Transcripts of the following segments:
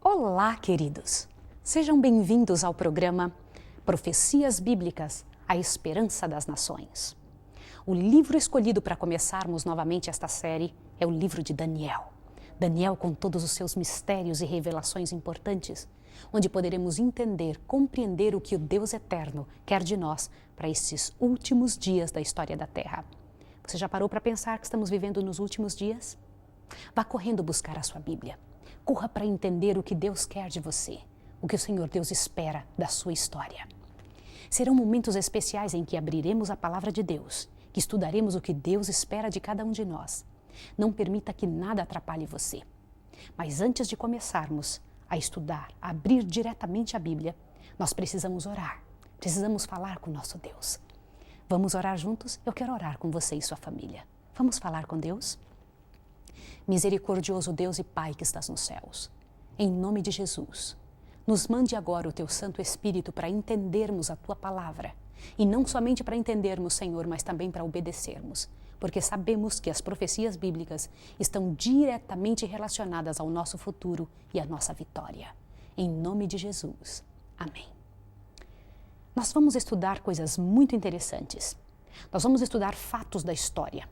Olá, queridos! Sejam bem-vindos ao programa Profecias Bíblicas, a Esperança das Nações. O livro escolhido para começarmos novamente esta série é o livro de Daniel. Daniel com todos os seus mistérios e revelações importantes, onde poderemos entender, compreender o que o Deus Eterno quer de nós para esses últimos dias da história da Terra. Você já parou para pensar que estamos vivendo nos últimos dias? Vá correndo buscar a sua Bíblia. Corra para entender o que Deus quer de você, o que o Senhor Deus espera da sua história. Serão momentos especiais em que abriremos a palavra de Deus, que estudaremos o que Deus espera de cada um de nós. Não permita que nada atrapalhe você. Mas antes de começarmos a estudar, a abrir diretamente a Bíblia, nós precisamos orar, precisamos falar com o nosso Deus. Vamos orar juntos? Eu quero orar com você e sua família. Vamos falar com Deus? Misericordioso Deus e Pai que estás nos céus, em nome de Jesus, nos mande agora o Teu Santo Espírito para entendermos a Tua Palavra. E não somente para entendermos, Senhor, mas também para obedecermos, porque sabemos que as profecias bíblicas estão diretamente relacionadas ao nosso futuro e à nossa vitória. Em nome de Jesus. Amém. Nós vamos estudar coisas muito interessantes. Nós vamos estudar fatos da história.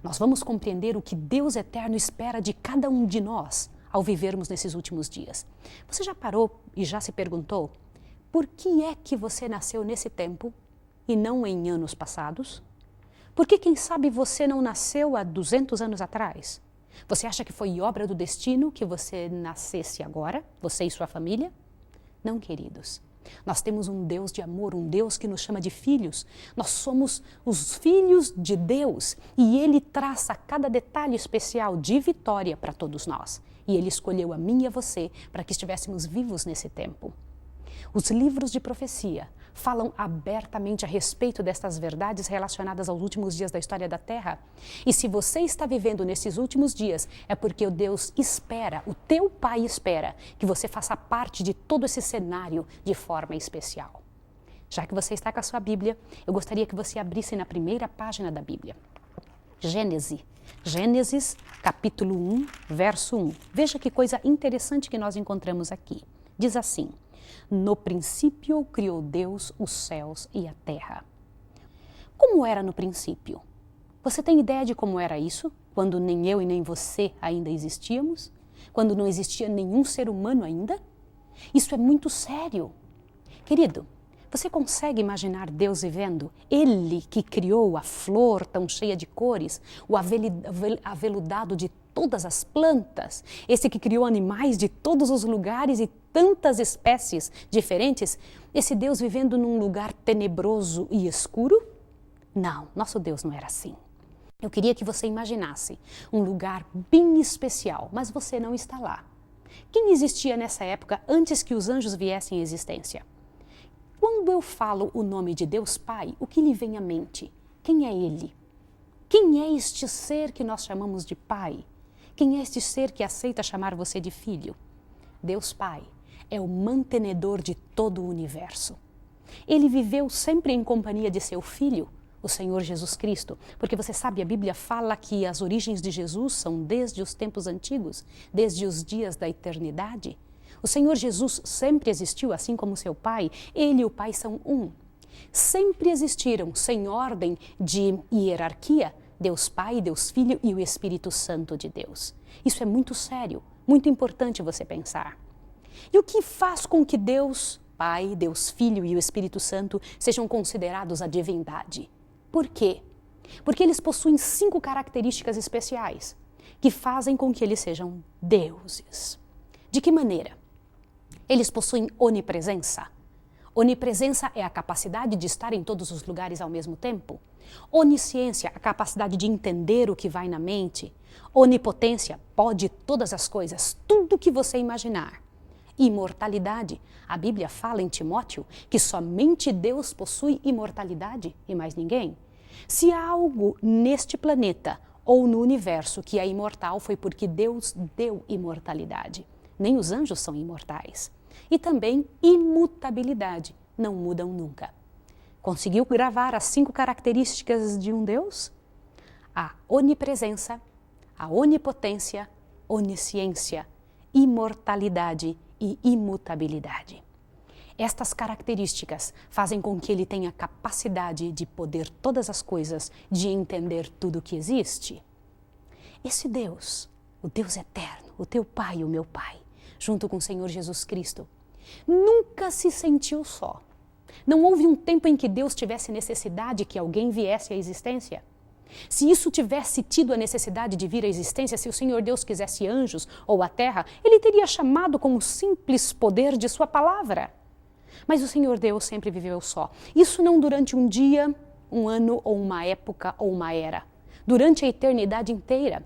Nós vamos compreender o que Deus Eterno espera de cada um de nós ao vivermos nesses últimos dias. Você já parou e já se perguntou por que é que você nasceu nesse tempo e não em anos passados? Por que, quem sabe, você não nasceu há 200 anos atrás? Você acha que foi obra do destino que você nascesse agora, você e sua família? Não, queridos. Nós temos um Deus de amor, um Deus que nos chama de filhos. Nós somos os filhos de Deus e Ele traça cada detalhe especial de vitória para todos nós. E Ele escolheu a mim e a você para que estivéssemos vivos nesse tempo. Os livros de profecia falam abertamente a respeito destas verdades relacionadas aos últimos dias da história da Terra. E se você está vivendo nesses últimos dias, é porque o Deus espera, o teu Pai espera, que você faça parte de todo esse cenário de forma especial. Já que você está com a sua Bíblia, eu gostaria que você abrisse na primeira página da Bíblia. Gênesis, capítulo 1, verso 1. Veja que coisa interessante que nós encontramos aqui. Diz assim: no princípio criou Deus os céus e a terra. Como era no princípio? Você tem ideia de como era isso? Quando nem eu e nem você ainda existíamos? Quando não existia nenhum ser humano ainda? Isso é muito sério. Querido, você consegue imaginar Deus vivendo? Ele que criou a flor tão cheia de cores, o aveludado de todas as plantas, esse que criou animais de todos os lugares e tantas espécies diferentes, esse Deus vivendo num lugar tenebroso e escuro? Não, nosso Deus não era assim. Eu queria que você imaginasse um lugar bem especial, mas você não está lá. Quem existia nessa época antes que os anjos viessem à existência? Quando eu falo o nome de Deus Pai, o que lhe vem à mente? Quem é Ele? Quem é este ser que nós chamamos de Pai? Quem é este ser que aceita chamar você de filho? Deus Pai é o mantenedor de todo o universo. Ele viveu sempre em companhia de seu Filho, o Senhor Jesus Cristo, porque você sabe, a Bíblia fala que as origens de Jesus são desde os tempos antigos, desde os dias da eternidade. O Senhor Jesus sempre existiu, assim como seu Pai. Ele e o Pai são um. Sempre existiram, sem ordem de hierarquia, Deus Pai, Deus Filho e o Espírito Santo de Deus. Isso é muito sério, muito importante você pensar. E o que faz com que Deus Pai, Deus Filho e o Espírito Santo sejam considerados a divindade? Por quê? Porque eles possuem 5 características especiais que fazem com que eles sejam deuses. De que maneira? Eles possuem onipresença. Onipresença é a capacidade de estar em todos os lugares ao mesmo tempo. Onisciência, a capacidade de entender o que vai na mente. Onipotência, pode todas as coisas, tudo que você imaginar. Imortalidade, a Bíblia fala em Timóteo que somente Deus possui imortalidade e mais ninguém. Se há algo neste planeta ou no universo que é imortal, foi porque Deus deu imortalidade. Nem os anjos são imortais. E também imutabilidade, não mudam nunca. Conseguiu gravar as 5 características de um Deus? A onipresença, a onipotência, onisciência imortalidade e imutabilidade. Estas características fazem com que ele tenha capacidade de poder todas as coisas, de entender tudo o que existe. Esse Deus, o Deus eterno, o teu Pai e o meu Pai, junto com o Senhor Jesus Cristo, nunca se sentiu só. Não houve um tempo em que Deus tivesse necessidade que alguém viesse à existência. Se isso tivesse tido a necessidade de vir à existência, se o Senhor Deus quisesse anjos ou a terra, ele teria chamado com o simples poder de sua palavra. Mas o Senhor Deus sempre viveu só. Isso não durante um dia, um ano ou uma época ou uma era. Durante a eternidade inteira.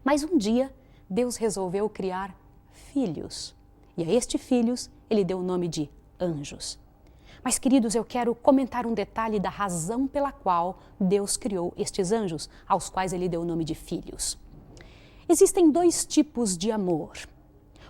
Mas um dia, Deus resolveu criar filhos. E a estes filhos, ele deu o nome de anjos. Mas, queridos, eu quero comentar um detalhe da razão pela qual Deus criou estes anjos, aos quais ele deu o nome de filhos. Existem dois tipos de amor.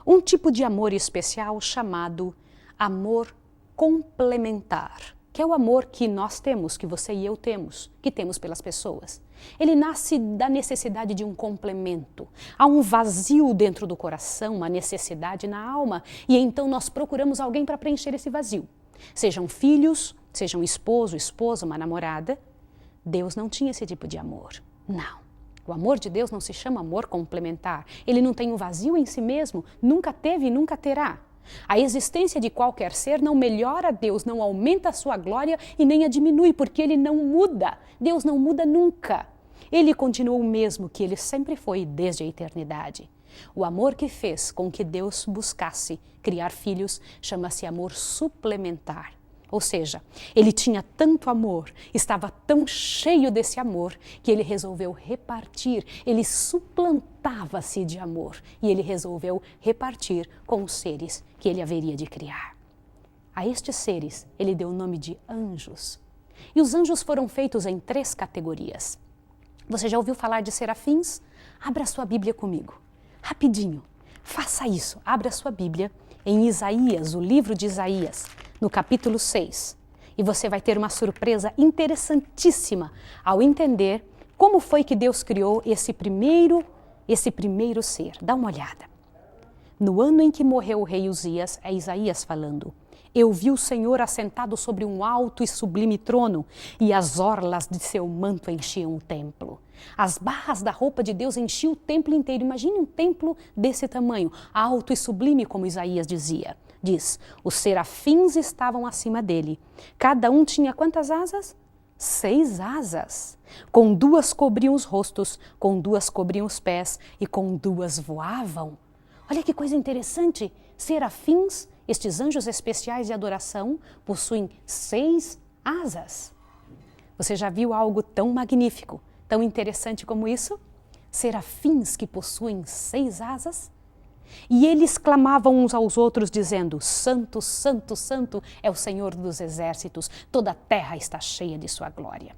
Um tipo de amor especial chamado amor complementar, que é o amor que nós temos, que você e eu temos, que temos pelas pessoas. Ele nasce da necessidade de um complemento. Há um vazio dentro do coração, uma necessidade na alma, e então nós procuramos alguém para preencher esse vazio. Sejam filhos, sejam esposo, esposa, uma namorada. Deus não tinha esse tipo de amor. Não. O amor de Deus não se chama amor complementar. Ele não tem um vazio em si mesmo, nunca teve e nunca terá. A existência de qualquer ser não melhora Deus, não aumenta a sua glória e nem a diminui, porque ele não muda. Deus não muda nunca. Ele continua o mesmo que ele sempre foi desde a eternidade. O amor que fez com que Deus buscasse criar filhos chama-se amor suplementar. Ou seja, ele tinha tanto amor, estava tão cheio desse amor, que ele resolveu repartir, ele suplantava-se de amor e ele resolveu repartir com os seres que ele haveria de criar. A estes seres ele deu o nome de anjos. E os anjos foram feitos em 3 categorias. Você já ouviu falar de serafins? Abra sua Bíblia comigo. Rapidinho, faça isso, abra sua Bíblia em Isaías, o livro de Isaías, no capítulo 6. E você vai ter uma surpresa interessantíssima ao entender como foi que Deus criou esse primeiro ser. Dá uma olhada. No ano em que morreu o rei Uzias, é Isaías falando, eu vi o Senhor assentado sobre um alto e sublime trono, e as orlas de seu manto enchiam o templo. As barras da roupa de Deus enchiam o templo inteiro. Imagine um templo desse tamanho, alto e sublime, como Isaías dizia. Diz, os serafins estavam acima dele. Cada um tinha quantas asas? 6 asas. Com 2 cobriam os rostos, com 2 cobriam os pés e com 2 voavam. Olha que coisa interessante. Serafins, estes anjos especiais de adoração, possuem 6 asas. Você já viu algo tão magnífico, tão interessante como isso? Serafins que possuem 6 asas? E eles clamavam uns aos outros dizendo, Santo, Santo, Santo é o Senhor dos exércitos, toda a terra está cheia de sua glória.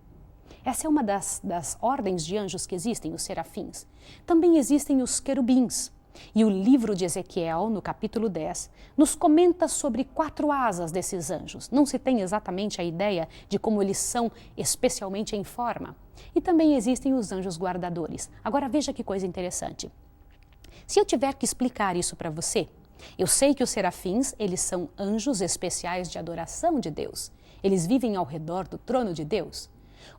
Essa é uma das ordens de anjos que existem, os serafins. Também existem os querubins. E o livro de Ezequiel, no capítulo 10, nos comenta sobre 4 asas desses anjos. Não se tem exatamente a ideia de como eles são especialmente em forma. E também existem os anjos guardadores. Agora veja que coisa interessante. Se eu tiver que explicar isso para você, eu sei que os serafins, eles são anjos especiais de adoração de Deus. Eles vivem ao redor do trono de Deus.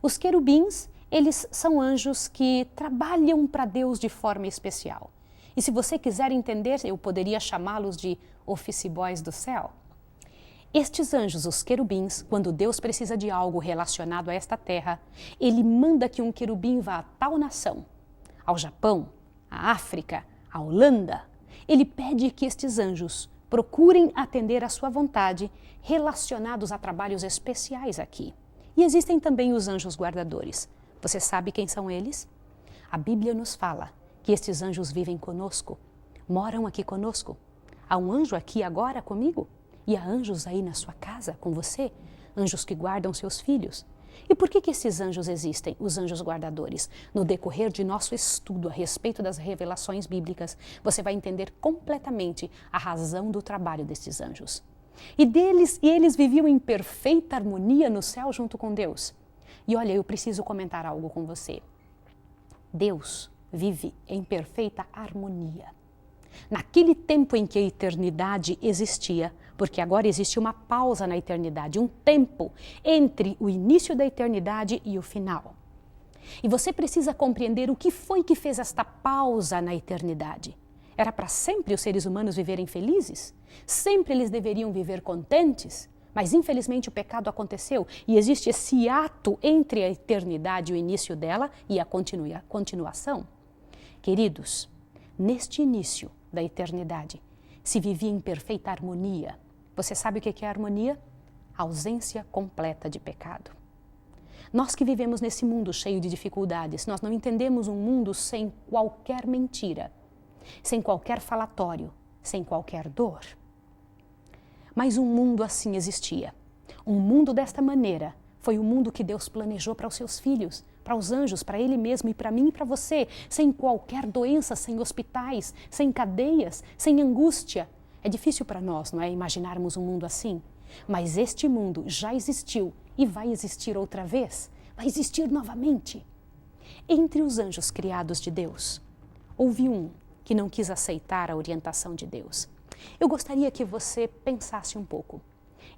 Os querubins, eles são anjos que trabalham para Deus de forma especial. E se você quiser entender, eu poderia chamá-los de office boys do céu. Estes anjos, os querubins, quando Deus precisa de algo relacionado a esta terra, ele manda que um querubim vá a tal nação, ao Japão, à África, à Holanda. Ele pede que estes anjos procurem atender à sua vontade, relacionados a trabalhos especiais aqui. E existem também os anjos guardadores. Você sabe quem são eles? A Bíblia nos fala que estes anjos vivem conosco, moram aqui conosco. Há um anjo aqui agora comigo e há anjos aí na sua casa com você, anjos que guardam seus filhos. E por que esses anjos existem, os anjos guardadores? No decorrer de nosso estudo a respeito das revelações bíblicas, você vai entender completamente a razão do trabalho destes anjos. E eles viviam em perfeita harmonia no céu junto com Deus. E olha, eu preciso comentar algo com você. Deus vive em perfeita harmonia. Naquele tempo em que a eternidade existia, porque agora existe uma pausa na eternidade, um tempo entre o início da eternidade e o final. E você precisa compreender o que foi que fez esta pausa na eternidade. Era para sempre os seres humanos viverem felizes? Sempre eles deveriam viver contentes? Mas infelizmente o pecado aconteceu e existe esse ato entre a eternidade e o início dela e a continuação. Queridos, neste início da eternidade se vivia em perfeita harmonia. Você sabe o que é harmonia? Ausência completa de pecado. Nós que vivemos nesse mundo cheio de dificuldades, nós não entendemos um mundo sem qualquer mentira, sem qualquer falatório, sem qualquer dor. Mas um mundo assim existia. Um mundo desta maneira foi o mundo que Deus planejou para os seus filhos, para os anjos, para Ele mesmo e para mim e para você, sem qualquer doença, sem hospitais, sem cadeias, sem angústia. É difícil para nós, não é, imaginarmos um mundo assim? Mas este mundo já existiu e vai existir outra vez, vai existir novamente. Entre os anjos criados de Deus, houve um que não quis aceitar a orientação de Deus. Eu gostaria que você pensasse um pouco.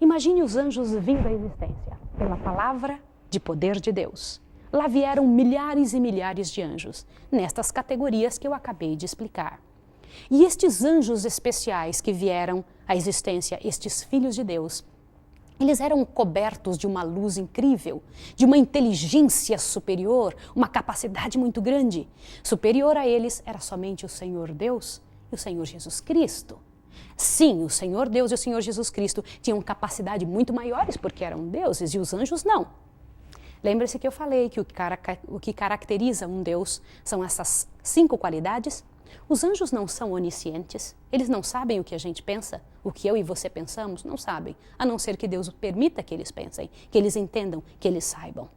Imagine os anjos vindo à existência pela palavra de poder de Deus. Lá vieram milhares e milhares de anjos, nestas categorias que eu acabei de explicar. E estes anjos especiais que vieram à existência, estes filhos de Deus, eles eram cobertos de uma luz incrível, de uma inteligência superior, uma capacidade muito grande. Superior a eles era somente o Senhor Deus e o Senhor Jesus Cristo. Sim, o Senhor Deus e o Senhor Jesus Cristo tinham capacidade muito maiores porque eram deuses e os anjos não. Lembre-se que eu falei que o que caracteriza um Deus são essas 5 qualidades. Os anjos não são oniscientes, eles não sabem o que a gente pensa, o que eu e você pensamos, não sabem, a não ser que Deus permita que eles pensem, que eles entendam, que eles saibam.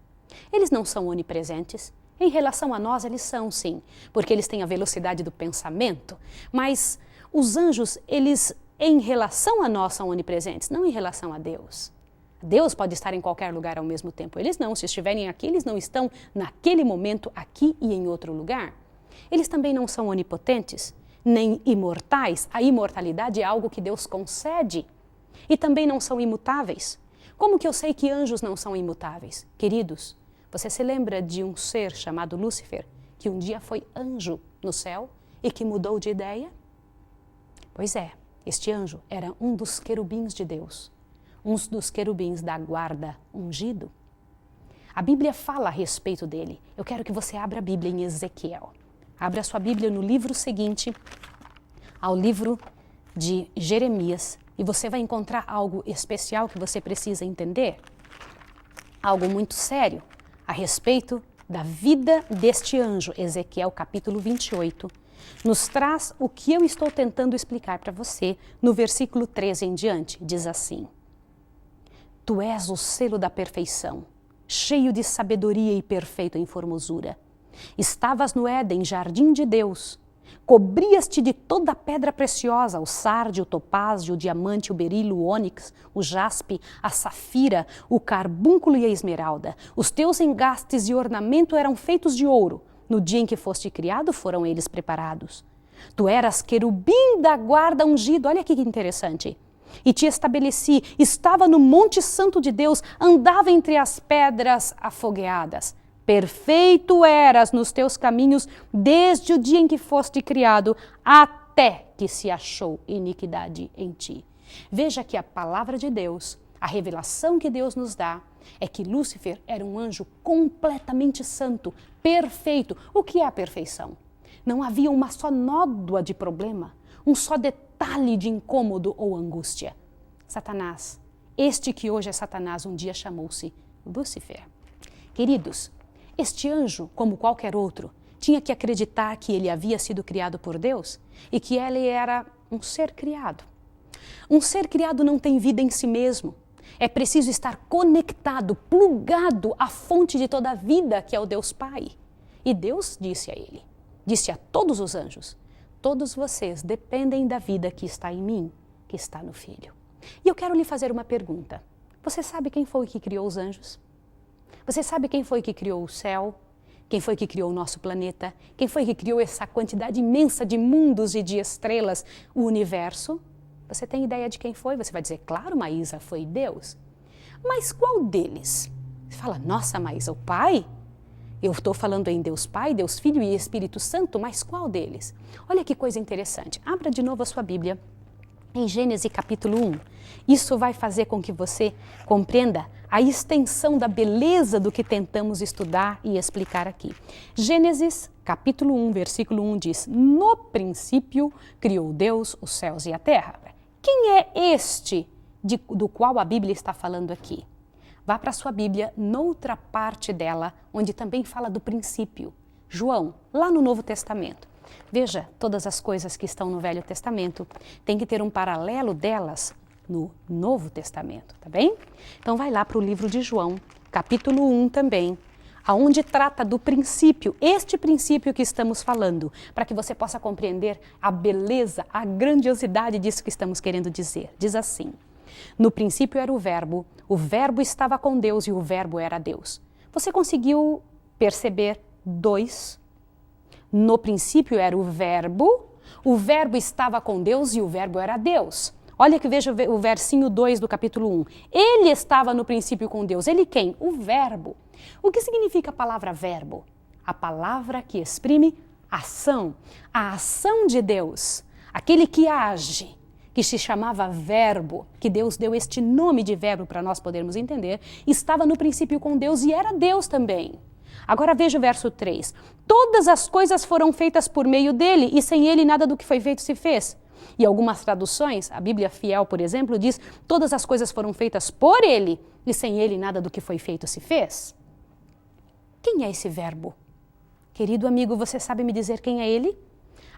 Eles não são onipresentes, em relação a nós eles são sim, porque eles têm a velocidade do pensamento, mas os anjos, eles em relação a nós são onipresentes, não em relação a Deus. Deus pode estar em qualquer lugar ao mesmo tempo, eles não, se estiverem aqui, eles não estão naquele momento aqui e em outro lugar. Eles também não são onipotentes, nem imortais. A imortalidade é algo que Deus concede. E também não são imutáveis. Como que eu sei que anjos não são imutáveis? Queridos, você se lembra de um ser chamado Lúcifer, que um dia foi anjo no céu e que mudou de ideia? Pois é, este anjo era um dos querubins de Deus, um dos querubins da guarda ungido. A Bíblia fala a respeito dele. Eu quero que você abra a Bíblia em Ezequiel. Abra sua Bíblia no livro seguinte, ao livro de Jeremias, e você vai encontrar algo especial que você precisa entender, algo muito sério a respeito da vida deste anjo. Ezequiel capítulo 28 nos traz o que eu estou tentando explicar para você no versículo 13 em diante. Diz assim: Tu és o selo da perfeição, cheio de sabedoria e perfeito em formosura. Estavas no Éden, jardim de Deus. Cobrias-te de toda a pedra preciosa, o sárdio, o topázio, o diamante, o berilo, o ônix, o jaspe, a safira, o carbúnculo e a esmeralda. Os teus engastes e ornamento eram feitos de ouro. No dia em que foste criado, foram eles preparados. Tu eras querubim da guarda ungido. Olha que interessante. E te estabeleci, estava no monte santo de Deus, andava entre as pedras afogueadas. Perfeito eras nos teus caminhos desde o dia em que foste criado, até que se achou iniquidade em ti. Veja que a palavra de Deus, a revelação que Deus nos dá, é que Lúcifer era um anjo completamente santo, perfeito. O que é a perfeição? Não havia uma só nódoa de problema, um só detalhe de incômodo ou angústia. Satanás, este que hoje é Satanás, um dia chamou-se Lúcifer. Queridos, este anjo, como qualquer outro, tinha que acreditar que ele havia sido criado por Deus e que ele era um ser criado. Um ser criado não tem vida em si mesmo. É preciso estar conectado, plugado à fonte de toda a vida, que é o Deus Pai. E Deus disse a ele, disse a todos os anjos: todos vocês dependem da vida que está em mim, que está no Filho. E eu quero lhe fazer uma pergunta. Você sabe quem foi que criou os anjos? Você sabe quem foi que criou o céu, Quem foi que criou o nosso planeta? Quem foi que criou essa quantidade imensa de mundos e de estrelas, o universo? Você tem ideia de quem foi? Você vai dizer, claro, Maísa, foi Deus. Mas qual deles? Você fala, nossa, Maísa, o Pai? Eu estou falando em Deus Pai, Deus Filho e Espírito Santo, mas qual deles? Olha que coisa interessante. Abra de novo a sua Bíblia em Gênesis capítulo 1. Isso vai fazer com que você compreenda a extensão da beleza do que tentamos estudar e explicar aqui. Gênesis capítulo 1, versículo 1 diz, no princípio criou Deus os céus e a terra. Quem é este do qual a Bíblia está falando aqui? Vá para a sua Bíblia, noutra parte dela, onde também fala do princípio. João, lá no Novo Testamento. Veja, todas as coisas que estão no Velho Testamento, tem que ter um paralelo delas no Novo Testamento, tá bem? Então vai lá para o livro de João, capítulo 1 também, aonde trata do princípio, este princípio que estamos falando, para que você possa compreender a beleza, a grandiosidade disso que estamos querendo dizer. Diz assim, no princípio era o Verbo estava com Deus e o Verbo era Deus. Você conseguiu perceber dois? No princípio era o Verbo estava com Deus e o Verbo era Deus. Olha que veja o versinho 2 do capítulo 1. Ele estava no princípio com Deus. Ele quem? O Verbo. O que significa a palavra verbo? A palavra que exprime ação. A ação de Deus. Aquele que age, que se chamava Verbo, que Deus deu este nome de verbo para nós podermos entender, estava no princípio com Deus e era Deus também. Agora veja o verso 3. Todas as coisas foram feitas por meio dele e sem ele nada do que foi feito se fez. E algumas traduções, a Bíblia Fiel, por exemplo, diz todas as coisas foram feitas por ele e sem ele nada do que foi feito se fez. Quem é esse verbo? Querido amigo, você sabe me dizer quem é ele?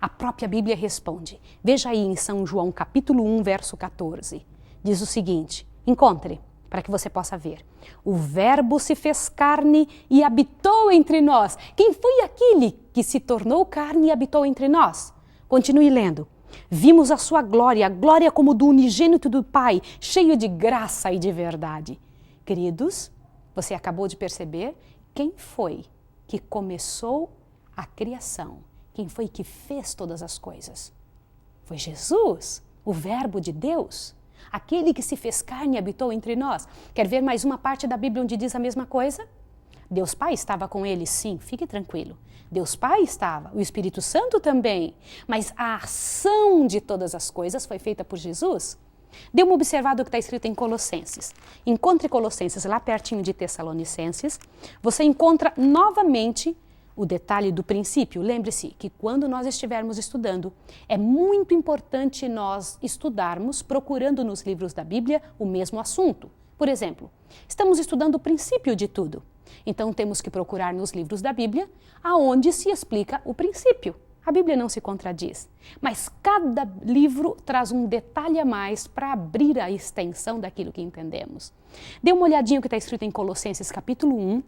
A própria Bíblia responde. Veja aí em São João, capítulo 1, verso 14. Diz o seguinte, encontre, para que você possa ver. O Verbo se fez carne e habitou entre nós. Quem foi aquele que se tornou carne e habitou entre nós? Continue lendo. Vimos a sua glória, a glória como do unigênito do Pai, cheio de graça e de verdade. Queridos, você acabou de perceber quem foi que começou a criação? Quem foi que fez todas as coisas? Foi Jesus, o Verbo de Deus, aquele que se fez carne e habitou entre nós. Quer ver mais uma parte da Bíblia onde diz a mesma coisa? Deus Pai estava com ele, sim, fique tranquilo. Deus Pai estava, o Espírito Santo também, mas a ação de todas as coisas foi feita por Jesus. Dê uma observada o que está escrito em Colossenses. Encontre Colossenses lá pertinho de Tessalonicenses. Você encontra novamente o detalhe do princípio. Lembre-se que quando nós estivermos estudando, é muito importante nós estudarmos, procurando nos livros da Bíblia o mesmo assunto. Por exemplo, estamos estudando o princípio de tudo. Então temos que procurar nos livros da Bíblia aonde se explica o princípio. A Bíblia não se contradiz, mas cada livro traz um detalhe a mais para abrir a extensão daquilo que entendemos. Dê uma olhadinha no que está escrito em Colossenses capítulo 1,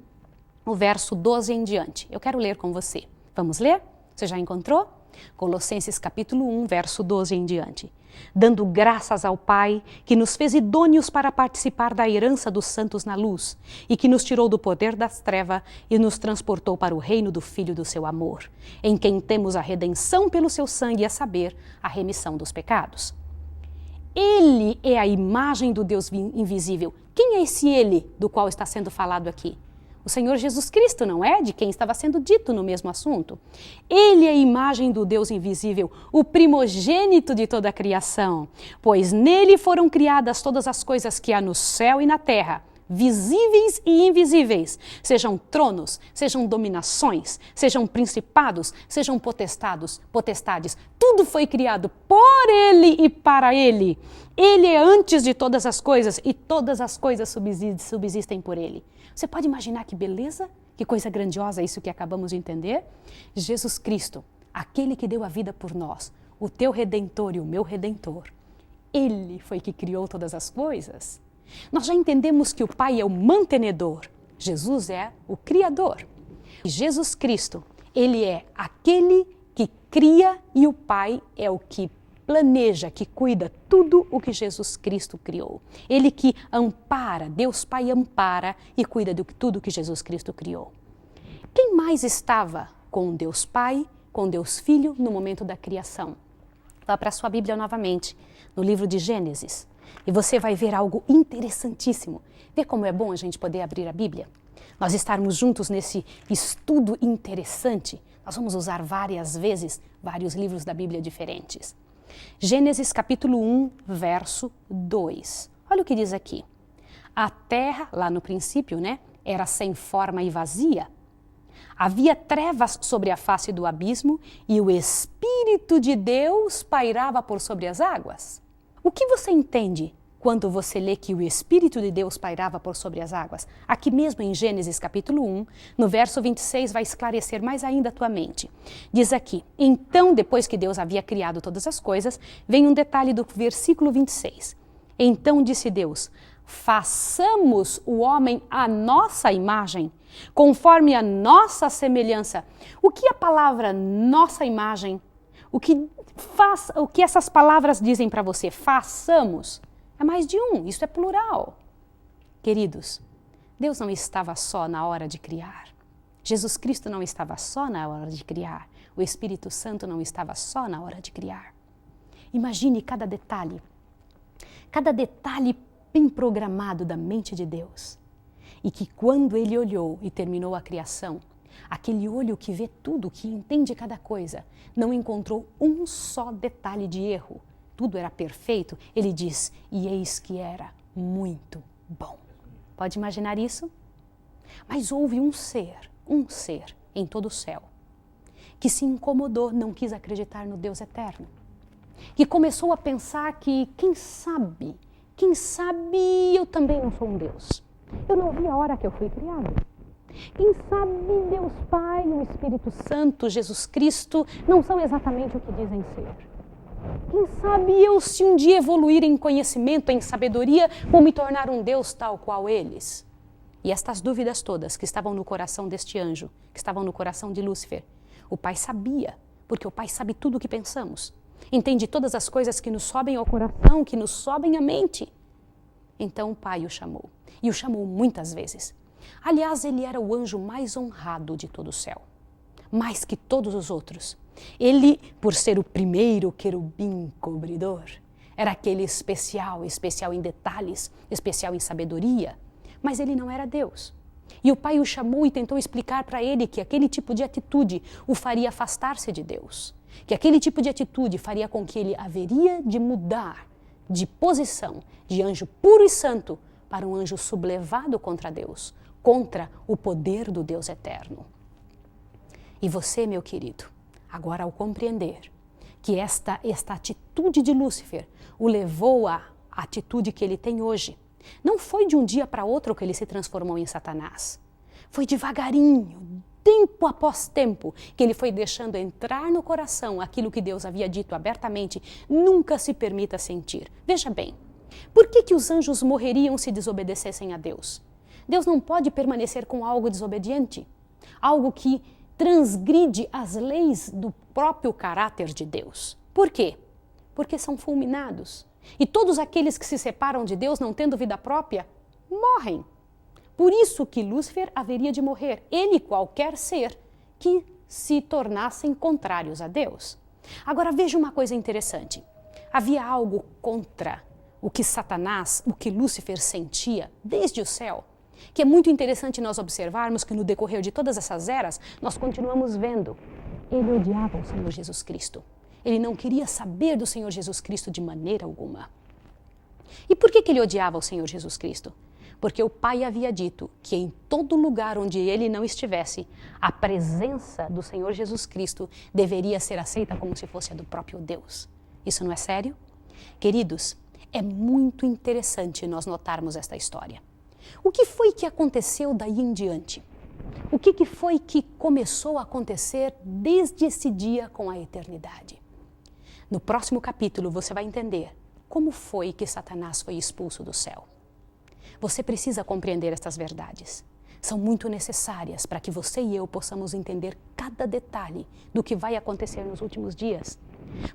o verso 12 em diante. Eu quero ler com você. Vamos ler? Você já encontrou? Colossenses capítulo 1, verso 12 em diante. Dando graças ao Pai, que nos fez idôneos para participar da herança dos santos na luz, e que nos tirou do poder das trevas e nos transportou para o reino do Filho do seu amor, em quem temos a redenção pelo seu sangue, a saber, a remissão dos pecados. Ele é a imagem do Deus invisível. Quem é esse ele do qual está sendo falado aqui? O Senhor Jesus Cristo, não é? De quem estava sendo dito no mesmo assunto. Ele é a imagem do Deus invisível, o primogênito de toda a criação, pois nele foram criadas todas as coisas que há no céu e na terra, visíveis e invisíveis, sejam tronos, sejam dominações, sejam principados, sejam potestades. Tudo foi criado por ele e para ele. Ele é antes de todas as coisas e todas as coisas subsistem por ele. Você pode imaginar que beleza, que coisa grandiosa isso que acabamos de entender? Jesus Cristo, aquele que deu a vida por nós, o teu Redentor e o meu Redentor, ele foi que criou todas as coisas. Nós já entendemos que o Pai é o mantenedor, Jesus é o Criador. E Jesus Cristo, ele é aquele que cria e o Pai é o que planeja, que cuida tudo o que Jesus Cristo criou. Ele que ampara, Deus Pai ampara e cuida de tudo que Jesus Cristo criou. Quem mais estava com Deus Pai, com Deus Filho no momento da criação? Vá para a sua Bíblia novamente, no livro de Gênesis, e você vai ver algo interessantíssimo. Vê como é bom a gente poder abrir a Bíblia? Nós estarmos juntos nesse estudo interessante. Nós vamos usar várias vezes vários livros da Bíblia diferentes. Gênesis capítulo 1, verso 2. Olha o que diz aqui. A terra, lá no princípio, era sem forma e vazia. Havia trevas sobre a face do abismo e o Espírito de Deus pairava por sobre as águas. O que você entende quando você lê que o Espírito de Deus pairava por sobre as águas? Aqui mesmo em Gênesis capítulo 1, no verso 26, vai esclarecer mais ainda a tua mente. Diz aqui, então depois que Deus havia criado todas as coisas, vem um detalhe do versículo 26. Então disse Deus, façamos o homem à nossa imagem, conforme a nossa semelhança. O que a palavra nossa imagem, o que essas palavras dizem para você? Façamos. É mais de um, isso é plural. Queridos, Deus não estava só na hora de criar. Jesus Cristo não estava só na hora de criar. O Espírito Santo não estava só na hora de criar. Imagine cada detalhe bem programado da mente de Deus. E que quando Ele olhou e terminou a criação, aquele olho que vê tudo, que entende cada coisa, não encontrou um só detalhe de erro. Tudo era perfeito. Ele diz, e eis que era muito bom. Pode imaginar isso? Mas houve um ser em todo o céu, que se incomodou, não quis acreditar no Deus eterno. Que começou a pensar que, quem sabe eu também não sou um Deus. Eu não vi a hora que eu fui criado. Quem sabe Deus Pai, o Espírito Santo, Jesus Cristo, não são exatamente o que dizem ser. Quem sabe eu, se um dia evoluir em conhecimento, em sabedoria, vou me tornar um Deus tal qual eles? E estas dúvidas todas que estavam no coração deste anjo, que estavam no coração de Lúcifer, o Pai sabia, porque o Pai sabe tudo o que pensamos. Entende todas as coisas que nos sobem ao coração, que nos sobem à mente. Então o Pai o chamou, e o chamou muitas vezes. Aliás, ele era o anjo mais honrado de todo o céu, mais que todos os outros. Ele, por ser o primeiro querubim cobridor, era aquele especial em detalhes, especial em sabedoria, mas ele não era Deus. E o Pai o chamou e tentou explicar para ele que aquele tipo de atitude o faria afastar-se de Deus, que aquele tipo de atitude faria com que ele haveria de mudar de posição de anjo puro e santo para um anjo sublevado contra Deus, contra o poder do Deus eterno. E você, meu querido, agora ao compreender que esta atitude de Lúcifer o levou à atitude que ele tem hoje, não foi de um dia para outro que ele se transformou em Satanás. Foi devagarinho, tempo após tempo, que ele foi deixando entrar no coração aquilo que Deus havia dito abertamente, nunca se permita sentir. Veja bem, por que os anjos morreriam se desobedecessem a Deus? Deus não pode permanecer com algo desobediente, algo que transgride as leis do próprio caráter de Deus. Por quê? Porque são fulminados. E todos aqueles que se separam de Deus, não tendo vida própria, morrem. Por isso que Lúcifer haveria de morrer, ele e qualquer ser que se tornassem contrários a Deus. Agora veja uma coisa interessante. Havia algo contra o que Satanás, o que Lúcifer sentia desde o céu, que é muito interessante nós observarmos que no decorrer de todas essas eras, nós continuamos vendo. Ele odiava o Senhor Jesus Cristo. Ele não queria saber do Senhor Jesus Cristo de maneira alguma. E por que ele odiava o Senhor Jesus Cristo? Porque o Pai havia dito que em todo lugar onde ele não estivesse, a presença do Senhor Jesus Cristo deveria ser aceita como se fosse a do próprio Deus. Isso não é sério? Queridos, é muito interessante nós notarmos esta história. O que foi que aconteceu daí em diante? O que foi que começou a acontecer desde esse dia com a eternidade? No próximo capítulo você vai entender como foi que Satanás foi expulso do céu. Você precisa compreender estas verdades. São muito necessárias para que você e eu possamos entender cada detalhe do que vai acontecer nos últimos dias.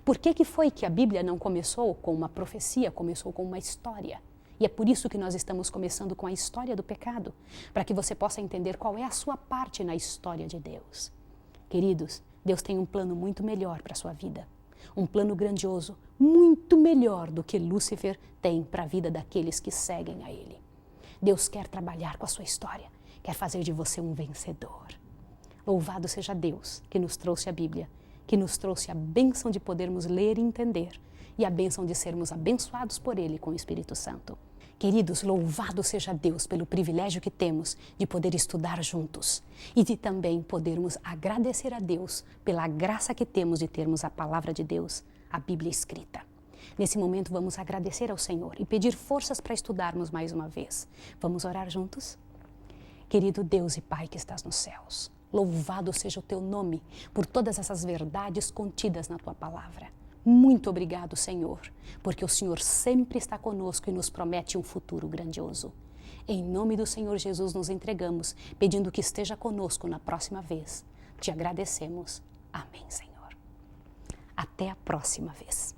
Por que foi que a Bíblia não começou com uma profecia, começou com uma história? E é por isso que nós estamos começando com a história do pecado, para que você possa entender qual é a sua parte na história de Deus. Queridos, Deus tem um plano muito melhor para a sua vida. Um plano grandioso, muito melhor do que Lúcifer tem para a vida daqueles que seguem a Ele. Deus quer trabalhar com a sua história, quer fazer de você um vencedor. Louvado seja Deus que nos trouxe a Bíblia, que nos trouxe a bênção de podermos ler e entender, e a bênção de sermos abençoados por Ele com o Espírito Santo. Queridos, louvado seja Deus pelo privilégio que temos de poder estudar juntos e de também podermos agradecer a Deus pela graça que temos de termos a palavra de Deus, a Bíblia escrita. Nesse momento vamos agradecer ao Senhor e pedir forças para estudarmos mais uma vez. Vamos orar juntos? Querido Deus e Pai que estás nos céus, louvado seja o teu nome por todas essas verdades contidas na tua palavra. Muito obrigado, Senhor, porque o Senhor sempre está conosco e nos promete um futuro grandioso. Em nome do Senhor Jesus nos entregamos, pedindo que esteja conosco na próxima vez. Te agradecemos. Amém, Senhor. Até a próxima vez.